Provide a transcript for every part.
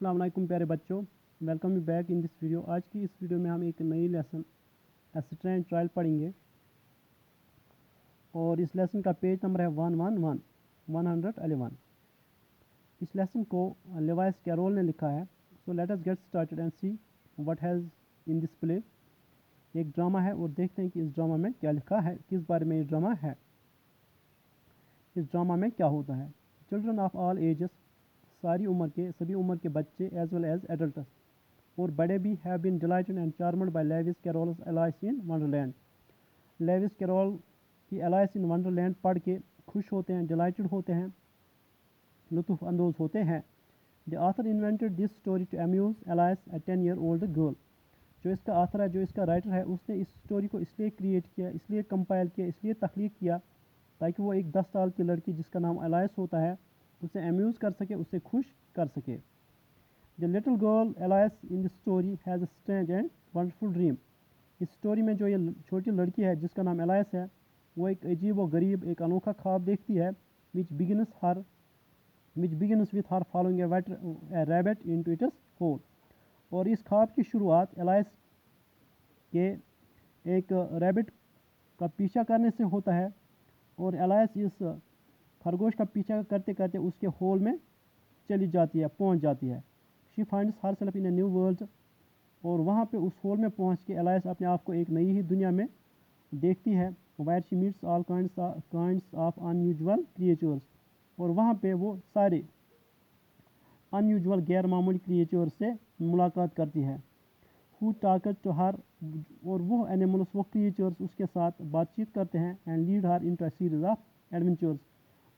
अस्सलाम वालेकुम प्यारे बच्चों, welcome you back in this video. आज की इस वीडियो में हम एक नई लेसन असिस्टेंट ट्रायल पढ़ेंगे और इस लेसन का पेज नंबर है 111 इस लेसन को लेवाइस कैरोल ने लिखा है। So let us get started and see what has in this play. एक ड्रामा है और देखते हैं कि इस ड्रामा में क्या लिखा है, किस बारे में ये ड्रामा है, इस ड्रामा में क्या होता है। चिल्ड्रन ऑफ ऑल एजेस, सारी उम्र के, सभी उम्र के बच्चे, एज वेल एज एडल्ट्स और बड़े भी, have been delighted and charmed by Lewis Carroll's Alice in Wonderland. Lewis Carroll की एलाइस इन वंडरलैंड पढ़ के खुश होते हैं, डिलाइटेड होते हैं, लुत्फ़ अंदोज़ होते हैं। The author invented this story to amuse Alice a 10-year-old girl. जो इसका ऑथर है, जो इसका राइटर है, उसने इस स्टोरी को इसलिए क्रिएट किया, इसलिए कंपाइल किया, इसलिए तख्लीक किया ताकि वो एक 10 साल की लड़की जिसका नाम एलाइस होता है उसे अम्यूज़ कर सके, उसे खुश कर सके। The little girl alias in the story has a strange and wonderful dream. इस स्टोरी में जो ये छोटी लड़की है जिसका नाम एलाइस है, वो एक अजीब व गरीब, एक अनोखा ख्वाब देखती है which begins with her following a rabbit into its hole। और इस ख्वाब की शुरुआत एलाइस के एक रैबिट का पीछा करने से होता है और एलाइस इस खरगोश का पीछा करते करते उसके होल में चली जाती है, पहुंच जाती है। She finds herself in a new world. और वहाँ पे उस होल में पहुँच के एलाइस अपने आप को एक नई ही दुनिया में देखती है। Where she meets all kinds of unusual creatures. और वहाँ पे वो सारे अनयूजुअल, गैर मामूली क्रिएचर्स से मुलाकात करती है। हु टॉकड टू हर, और वो एनिमल्स, वो क्रिएचर्स उसके साथ बातचीत करते हैं। And lead her into a series of adventures,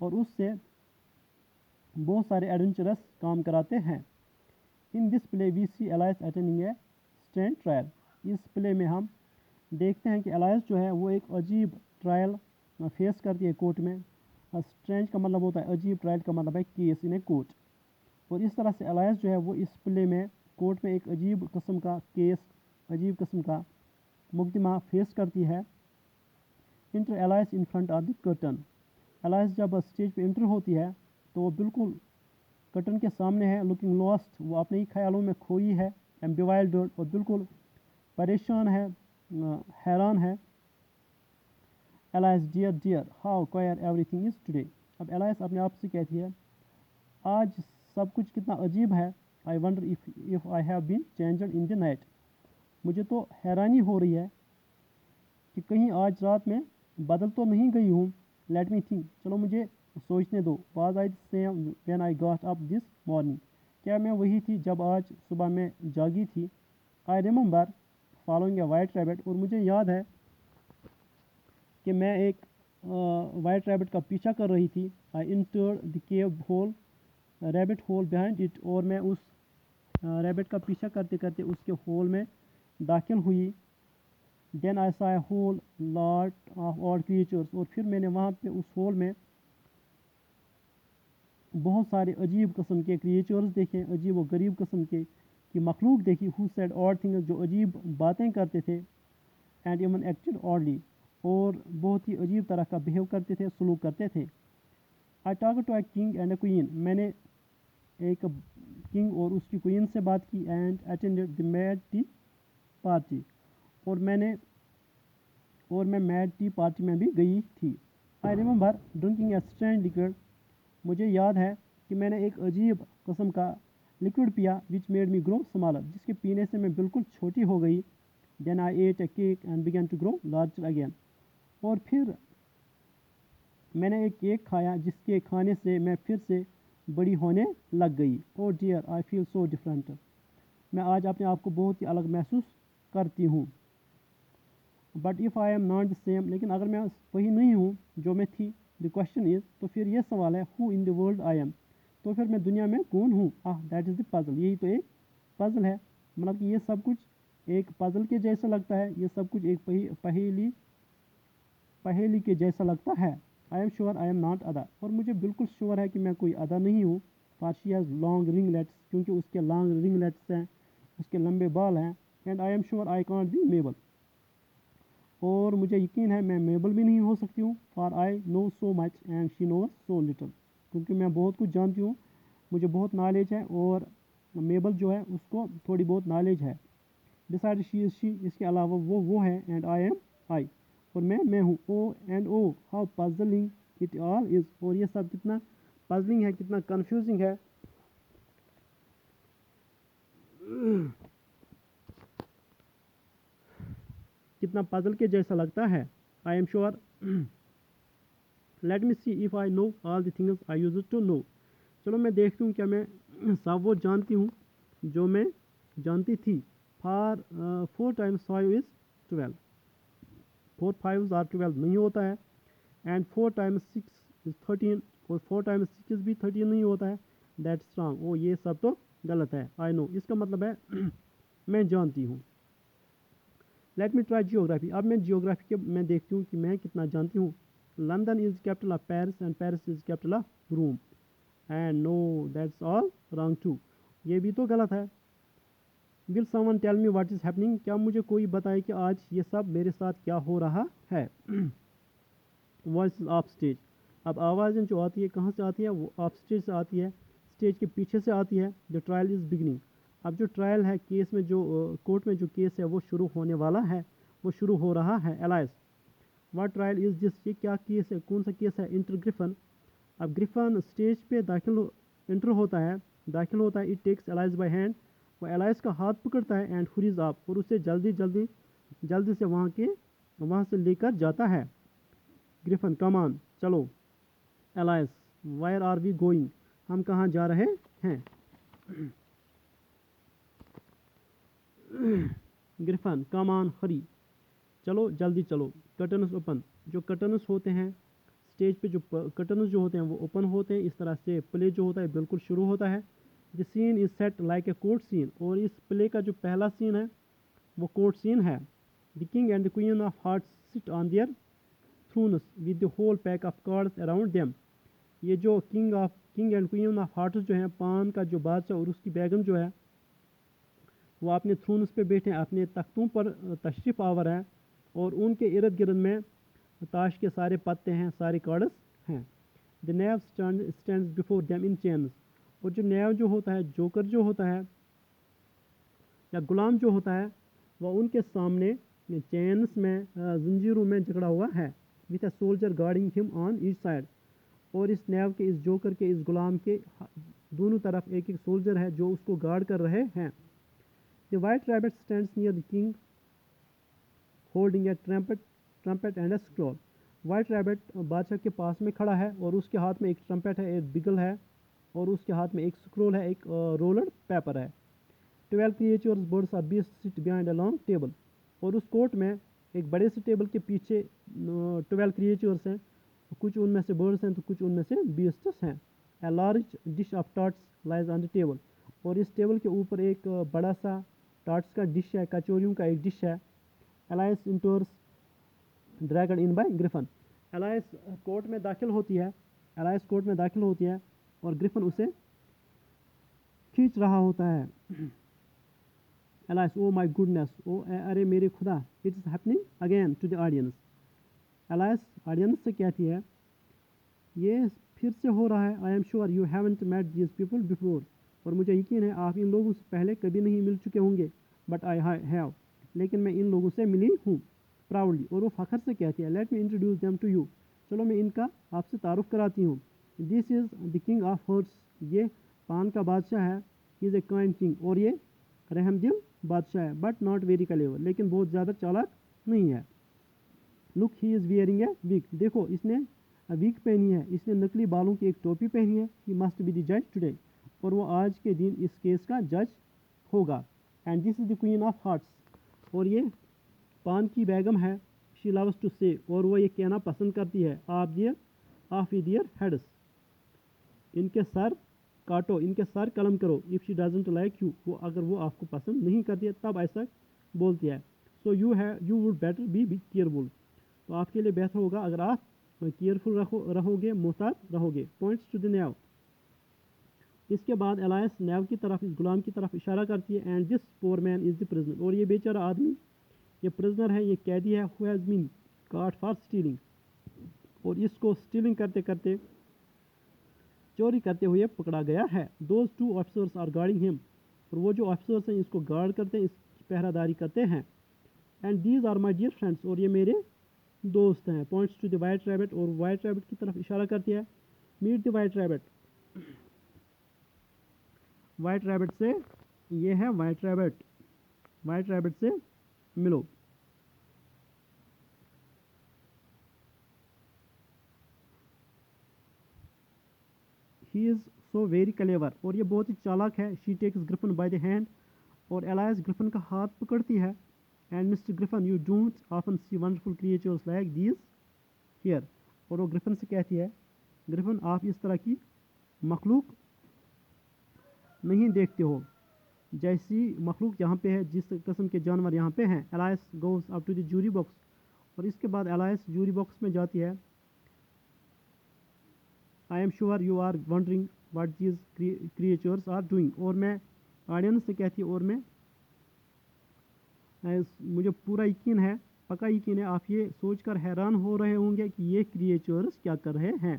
और उससे बहुत सारे एडवेंचरस काम कराते हैं। In this play we see Alice attending a stand trial. इस प्ले में हम देखते हैं कि एलाइस जो है वो एक अजीब ट्रायल फेस करती है कोर्ट में। स्ट्रेंज का मतलब होता है अजीब, ट्रायल का मतलब है केस इन ए कोर्ट। और इस तरह से एलाइस जो है वो इस प्ले में कोर्ट में एक अजीब किस्म का केस, अजीब किस्म का मुकदमा फेस करती है। Inter alias in front of the curtain. Alias जब स्टेज पे इंटर होती है तो वो बिल्कुल कर्टन के सामने है, लुकिंग लॉस्ट, वो अपने ही ख्यालों में खोई है, एंड बिवाइल्डर्ड, और बिल्कुल परेशान है, हैरान है। Alice dear dear how queer everything is today. अब एलाइस अपने आप से कहती है, आज सब कुछ कितना अजीब है। I wonder if I have been changed in the night. मुझे तो हैरानी हो रही है कि कहीं आज रात में बदल तो नहीं गई हूँ। लेट मी थिंक, चलो मुझे सोचने दो। Was I same when I got up this morning. क्या मैं वही थी जब आज सुबह में जागी थी। I remember following A white rabbit, और मुझे याद है कि मैं एक वाइट रैबिट का पीछा कर रही थी। I entered the cave hole, rabbit hole behind it, और मैं उस रैबिट का पीछा करते करते उसके होल में दाखिल हुई। Then I saw a whole lot of odd creatures, और फिर मैंने वहाँ पे उस होल में बहुत सारे अजीब किस्म के क्रिएचर्स देखे, अजीब व गरीब किस्म के की मखलूक देखी। हु सेड ऑड थिंग्स, जो अजीब बातें करते थे। एंड इवन एक्टेड ऑडली, और बहुत ही अजीब तरह का बिहेव करते थे, सलूक करते थे। I talk to a king and a queen. मैंने एक किंग और उसकी क्वीन से बात की। And attended the mad tea party, और मैं मैड टी पार्टी में भी गई थी। I remember drinking a strange liquid. मुझे याद है कि मैंने एक अजीब किस्म का लिक्विड पिया, which made me grow smaller, जिसके पीने से मैं बिल्कुल छोटी हो गई। Then I ate a cake and began to grow larger again, और फिर मैंने एक केक खाया जिसके खाने से मैं फिर से बड़ी होने लग गई। Oh dear I feel so different. मैं आज अपने आप को बहुत ही अलग महसूस करती हूँ। But if I am not the same, लेकिन अगर मैं वही नहीं हूँ जो मैं थी। द क्वेश्चन इज़, तो फिर ये सवाल है, who in the world I am, तो फिर मैं दुनिया में कौन हूँ। दैट इज़ द पजल, यही तो एक पजल है। मतलब कि ये सब कुछ एक पजल के जैसा लगता है, ये सब कुछ एक पहेली के जैसा लगता है। I am sure I am not अदा, और मुझे बिल्कुल श्योर है कि मैं कोई अदा नहीं हूँ। For she has long ringlets, क्योंकि उसके लॉन्ग रिंगलेट्स हैं, उसके लंबे बाल हैं। And I am sure I can't be Mabel, और मुझे यकीन है मैं मेबल भी नहीं हो सकती हूँ। For I know so much and she knows so little, क्योंकि मैं बहुत कुछ जानती हूँ, मुझे बहुत नॉलेज है और मेबल जो है उसको थोड़ी बहुत नॉलेज है. Besides she is she, इसके अलावा वो है, and I am I, और मैं हूँ. Oh and oh how puzzling it all is, और ये सब कितना puzzling है, कितना confusing है. कितना puzzle के जैसा लगता है. I am sure. Let me see if I know all the things I used to know. चलो मैं देखती हूँ क्या मैं सब वो जानती हूँ जो मैं जानती थी. 4 times 5 is 12. 4 5s are 12 नहीं होता है. And 4 times 6 is 13, और 4 times 6 भी 13 नहीं होता है. That's wrong. ओ ये सब तो गलत है. I know इसका मतलब है मैं जानती हूँ. Let me try geography. अब मैं geography के मैं देखती हूँ कि मैं कितना जानती हूँ. London is capital of Paris and Paris is capital of Rome. And no, that's all wrong too. ये भी तो गलत है. Will someone tell me what is happening? क्या मुझे कोई बताए कि आज ये सब मेरे साथ क्या हो रहा है. Voices off stage. अब आवाज़ें जो आती है कहाँ से आती है, वो ऑफ स्टेज से आती है, स्टेज के पीछे से आती है. The trial is beginning. अब जो ट्रायल है, केस में जो कोर्ट में जो केस है वो शुरू होने वाला है, वो शुरू हो रहा है. Alice, what trial is this, ये क्या केस है, कौन सा केस है. Enter Gryphon. अब ग्रिफन स्टेज पे इंटर होता है, दाखिल होता है. It takes Alice by hand, वो एलाइस का हाथ पकड़ता है. एंड हुरीज अप, और उसे जल्दी से वहाँ से लेकर जाता है. ग्रिफन, कम ऑन, चलो. Alice, where are we going, हम कहाँ जा रहे हैं. ग्रिफन, कम ऑन, हरी, चलो जल्दी चलो. कर्टन्स ओपन, जो कर्टन्स होते हैं स्टेज पे, जो कर्टन्स जो होते हैं वो ओपन होते हैं. इस तरह से प्ले जो होता है बिल्कुल शुरू होता है. The scene is set like a court scene, और इस प्ले का जो पहला सीन है वो कोर्ट सीन है. The king and the queen of hearts sit on their thrones with the whole pack of cards around them. ये जो king and queen of hearts जो है, पान का जो बादशाह और उसकी बेगम जो है, वो अपने थ्रोन्स पे बैठे हैं, अपने तख्तों पर तशरीफ़ आवर हैं, और उनके इर्द गिर्द में ताश के सारे पत्ते हैं, सारे कार्ड्स हैं. The naive stands before them in chains, और जो नेव जो होता है, जोकर जो होता है या गुलाम जो होता है, वह उनके सामने चेन्स में जंजीरों में जकड़ा हुआ है. With a soldier guarding him on each side, और इस नेव के, इस जोकर के, इस गुलाम के दोनों तरफ एक एक सोल्जर है जो उसको गार्ड कर रहे हैं. The white rabbit stands near the king holding A trumpet and A scroll. White rabbit बादशाह के पास में खड़ा है, और उसके हाथ में एक ट्रम्पेट है, एक बिगल है, और उसके हाथ में एक स्क्रोल है, एक रोलर पेपर है. 12 creatures birds or beast sit behind a long table, और उस कोर्ट में एक बड़े से टेबल के पीछे 12 क्रिएचर्स हैं. कुछ उनमें से बर्ड्स हैं तो कुछ उनमें से बीस्ट्स हैं. A large dish of tarts lies on the table, और इस टेबल के ऊपर एक बड़ा सा टार्ट्स का डिश है, कचौरियों का एक डिश है. Alias इंटर्स dragon in by Griffin. Alias court में दाखिल होती है, और ग्रिफन उसे खींच रहा होता है. एलाइस, ओ माई गुडनेस, ओ अरे मेरे खुदा. It is happening again to the audience. Alice audience से कहती है, ये फिर से हो रहा है. I am sure you haven't met these people before, और मुझे यकीन है आप इन लोगों से पहले कभी नहीं मिल चुके होंगे. बट आई हैव, लेकिन मैं इन लोगों से मिली हूँ. प्राउडली, और वो फ़ख्र से कहती है. Let me introduce them to you, चलो मैं इनका आपसे तारुफ कराती हूँ. This is the king of hearts, ये पान का बादशाह है. He is a kind king, और ये रहमदिल बादशाह है. बट नॉट वेरी क्लेवर, लेकिन बहुत ज़्यादा चालाक नहीं है. Look, he is wearing a wig, देखो इसने विग पहनी है, इसने नकली बालों की एक टोपी पहनी है. ही मस्ट बी द जज टुडे, और वो आज के दिन इस केस का जज होगा. And this is the queen of hearts, और ये पान की बेगम है. शी लव्स टू से, और वो ये कहना पसंद करती है, ऑफ दियर हेड्स, इनके सर काटो, इनके सर कलम करो. If she doesn't like you, वो अगर वो आपको पसंद नहीं करती है तब ऐसा बोलती है. So you would better be careful, तो आपके लिए बेहतर होगा अगर आप केयरफुल रहोगे, मोहतात रहोगे. पॉइंट्स टू द नेव. इसके बाद एलाइस नेव की तरफ, इस गुलाम की तरफ इशारा करती है. And this poor man is the prisoner, और ये बेचारा आदमी ये प्रिजनर है, ये कैदी है. Who has been caught for stealing, और इसको स्टीलिंग करते चोरी करते हुए पकड़ा गया है. Those 2 officers are guarding him, اور وہ جو آفیسرس ہیں اس کو گارڈ کرتے ہیں, اس کی پہرہ داری کرتے ہیں. And these are my dear friends, اور یہ میرے دوست ہیں. Points to the white rabbit, اور وائٹ ریبٹ کی طرف اشارہ کرتی ہے. Meet the white rabbit, white rabbit سے, یہ ہے وائٹ ریبٹ, وائٹ ریبٹ سے ملو. ہی از سو ویری کلیور, اور یہ بہت ہی چالاک ہے. She takes Gryphon by the hand, اور ایلائس گرفن کا ہاتھ پکڑتی ہے. And Mr Gryphon, you don't often see wonderful creatures like these here, اور وہ گرفن سے کہتی ہے, گرفن آپ اس طرح کی مخلوق نہیں دیکھتے ہو جیسی مخلوق یہاں پہ ہے, جس قسم کے جانور یہاں پہ ہیں. Alice goes up to the jury box, اور اس کے بعد ایلائس جوری باکس میں جاتی ہے. I am sure you are wondering what these creatures are doing, اور میں آڈینس سے کہتی ہے, اور میں مجھے پورا یقین ہے, پکا یقین ہے, آپ یہ سوچ کر حیران ہو رہے ہوں گے کہ یہ کریچرز کیا کر رہے ہیں.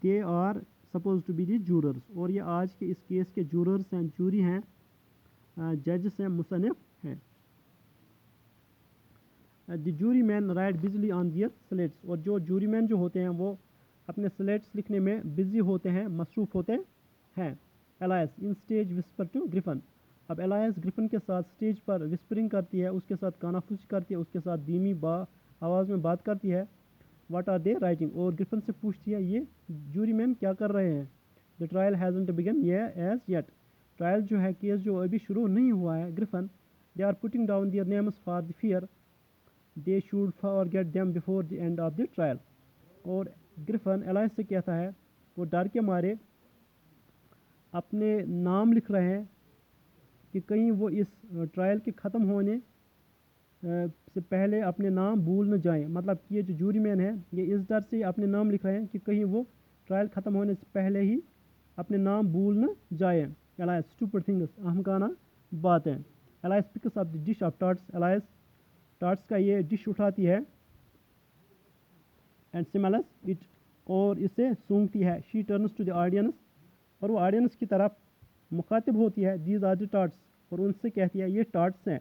They are supposed to be the jurors, اور یہ آج کے اس کیس کے جوررز ہیں, جوری ہیں, ججز ہیں, مصنف ہیں. دی جوری مین رائٹ بزلی آن دیئر سلیٹس, اور جو جوری مین جو ہوتے ہیں وہ اپنے سلیٹس لکھنے میں بزی ہوتے ہیں, مصروف ہوتے ہیں. Alice in stage whisper to Gryphon, اب ایلائس گرفن کے ساتھ اسٹیج پر وسپرنگ کرتی ہے, اس کے ساتھ کانافوسی کرتی ہے, اس کے ساتھ دھیمی آواز میں بات کرتی ہے. واٹ آر دے رائٹنگ, اور گرفن سے پوچھتی ہے یہ جوری مین کیا کر رہے ہیں. The trial hasn't begun as yet, trial جو ہے, کیس جو ابھی شروع نہیں ہوا ہے. Gryphon, they are putting down their names for the fear they should forget them before the end of the trial, اور گرفن ایلائس سے کہتا ہے وہ ڈر کے مارے اپنے نام لکھ رہے ہیں کہ کہیں وہ اس ٹرائل کے ختم ہونے سے پہلے اپنے نام بھول نہ جائیں. مطلب کہ یہ جو جوری مین ہے یہ اس ڈر سے اپنے نام لکھ رہے ہیں کہ کہیں وہ ٹرائل ختم ہونے سے پہلے ہی اپنے نام بھول نہ جائیں. ایلائس اسٹوپڈ تھنگس, احمقانہ باتیں. Alice picks up the dish of tarts, Alice tarts کا یہ ڈش اٹھاتی ہے. اینڈ سمیلس اٹ, اور اسے سونگتی ہے. شی ٹرنس ٹو دی آڈینس, اور وہ آڈینس کی طرف مخاطب ہوتی ہے. دیز آر دی ٹارٹس, اور ان سے کہتی ہے یہ ٹارٹس ہیں,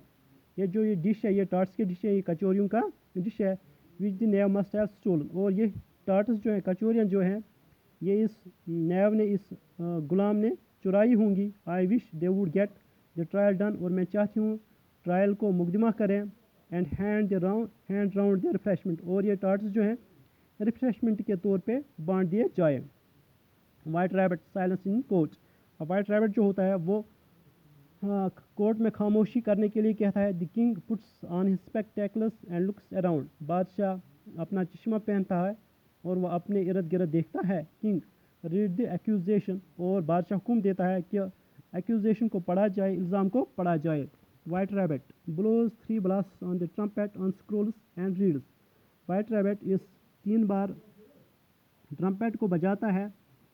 یہ جو یہ ڈش ہے یہ ٹارٹس کی ڈش ہے, یہ کچوریوں کا ڈش ہے. وچ دی نیو مسٹ ہیو اسٹولن, اور یہ ٹارٹس جو ہیں, کچوریاں جو ہیں, یہ اس نیو نے, اس غلام نے چرائی ہوں گی. I wish they would get the trial done, اور میں چاہتی ہوں ٹرائل کو مقدمہ کریں. And hand round the refreshment, اور یہ ٹارٹس جو ہیں ریفریشمنٹ کے طور پہ بانٹ دیے جائے. وائٹ ریبٹ سائلنس ان کوچ, اب وائٹ ریبٹ جو ہوتا ہے وہ کورٹ میں خاموشی کرنے کے لیے کہتا ہے. The king puts on his spectacles and looks around, بادشاہ اپنا چشمہ پہنتا ہے اور وہ اپنے ارد گرد دیکھتا ہے. کنگ ریڈ دی ایکوزیشن, اور بادشاہ حکم دیتا ہے کہ ایکوزیشن کو پڑھا جائے, الزام کو پڑھا جائے. White rabbit blows 3 blasts on the trumpet on scrolls and reads, white rabbit اس 3 بار ٹرمپیٹ کو بجاتا ہے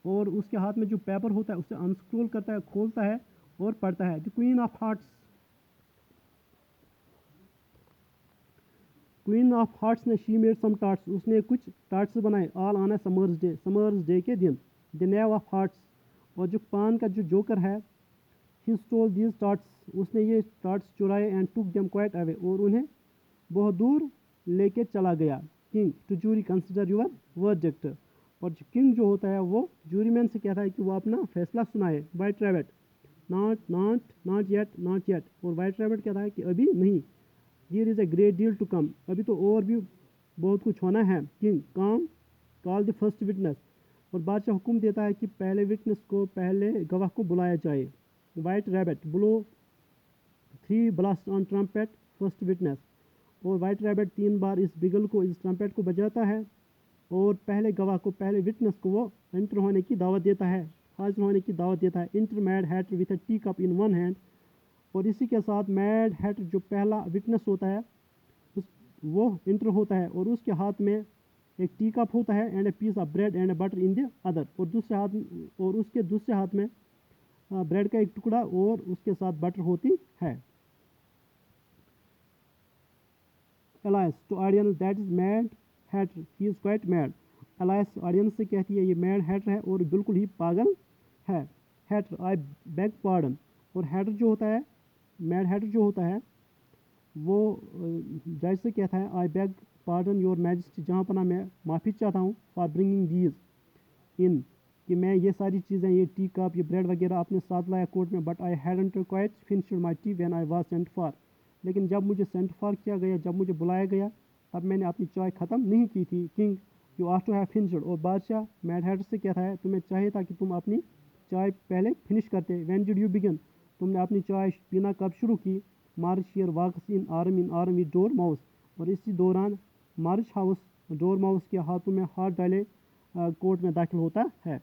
اور اس کے ہاتھ میں جو پیپر ہوتا ہے اسے انسکرول کرتا ہے, کھولتا ہے اور پڑھتا ہے. The queen of hearts, queen of hearts نے شی میڈ سم ٹارٹس, اس نے کچھ ٹارٹس بنائے. آل آن اے سمرز ڈے کے دن. دی نیو آف ہارٹس, اور جو پان کا جو جوکر ہے, ہی اسٹول دیز ٹارٹس, اس نے یہ ٹارٹس چرائے. And took them quite away, اور انہیں بہت دور لے کے چلا گیا. King to jury consider your verdict, اور جو کنگ جو ہوتا ہے وہ جوری مین سے کہتا ہے کہ وہ اپنا فیصلہ سنائے. وائٹ ریبٹ ناٹ یٹ, اور وائٹ ریبٹ کہتا ہے کہ ابھی نہیں. There is a great deal to come, ابھی تو اور بھی بہت کچھ ہونا ہے. King come call the first witness, اور بادشاہ حکم دیتا ہے کہ پہلے وٹنس کو, پہلے گواہ کو بلایا جائے. وائٹ ریبٹ بلو 3 blasts آن ٹرمپیٹ فرسٹ وٹنس, اور وائٹ ریبٹ 3 بار اس بگل کو, اس ٹرمپیٹ کو بجاتا ہے اور پہلے گواہ کو, پہلے وٹنس کو وہ انٹر ہونے کی دعوت دیتا ہے, حاضر ہونے کی دعوت دیتا ہے. Enter Mad Hatter with a teacup in one hand, اور اسی کے ساتھ میڈ ہیٹر جو پہلا وٹنس ہوتا ہے وہ انٹر ہوتا ہے, اور اس کے ہاتھ میں ایک ٹی کپ ہوتا ہے. And a piece of bread and a butter in the other, اور دوسرے ہاتھ, اور اس کے دوسرے ہاتھ میں بریڈ کا ایک ٹکڑا اور اس کے ساتھ بٹر ہوتی ہے. Alice to audience that is mad hatter, he is quite mad. Alice audience سے کہتی ہے یہ میڈ ہیٹر ہے اور بالکل ہی پاگل ہے. ہیٹر آئی بیگ پارڈن, اور ہیڈر جو ہوتا ہے میڈ ہیڈر جو ہوتا ہے وہ جج سے کہتا ہے آئی بیگ پارڈن یور میجسٹی، جہاں پناہ میں معافی چاہتا ہوں فار برنگنگ دیز ان، کہ میں یہ ساری چیزیں یہ ٹی کپ یہ بریڈ وغیرہ اپنے ساتھ لایا کورٹ میں، but I hadn't quite finished my T when I was sent for, لیکن جب مجھے سینٹ فار کیا گیا، جب مجھے بلایا گیا، تب میں نے اپنی چائے ختم نہیں کی تھی. King you are to have finished, اور بادشاہ میڈ ہیڈر سے کہتا ہے تمہیں چاہیے تھا کہ تم اپنی چائے پہلے فنش کرتے. وین ڈڈ یو بگن، تم نے اپنی چائے پینا کب شروع کی. March Hare walks in arm with Dormouse, اور اسی دوران مارچ ہاؤس ڈور ماؤس کے ہاتھوں میں ہاتھ ڈالے کورٹ میں داخل ہوتا ہے.